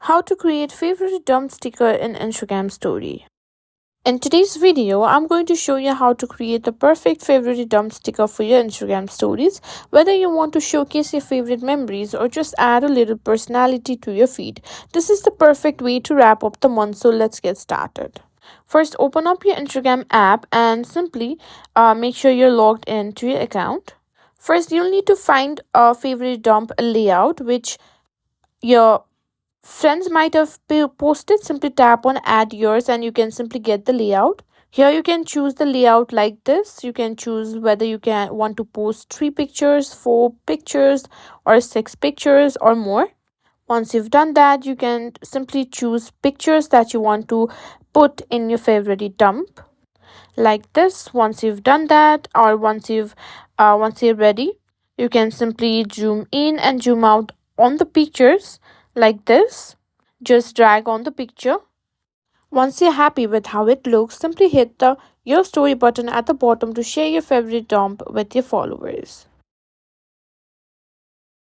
How to create favorite dump sticker in Instagram story. In today's video, I'm going to show you how to create the perfect favorite dump sticker for your Instagram stories, whether you want to showcase your favorite memories or just add a little personality to your feed. This is the perfect way to wrap up the month, so let's get started. First, open up your Instagram app and simply make sure you're logged into your account. First, you'll need to find a favorite dump layout which your friends might have posted. Simply tap on add yours and you can simply get the layout. Here you can choose the layout like this. You can choose whether you can want to post 3 pictures, 4 pictures or 6 pictures or more. Once you've done that, you can simply choose pictures that you want to put in your favorite dump like this. Once you've done that, or once you're ready, you can simply zoom in and zoom out on the pictures like this. Just drag on the picture. Once you're happy with how it looks, simply hit the your story button at the bottom to share your favorite dump with your followers.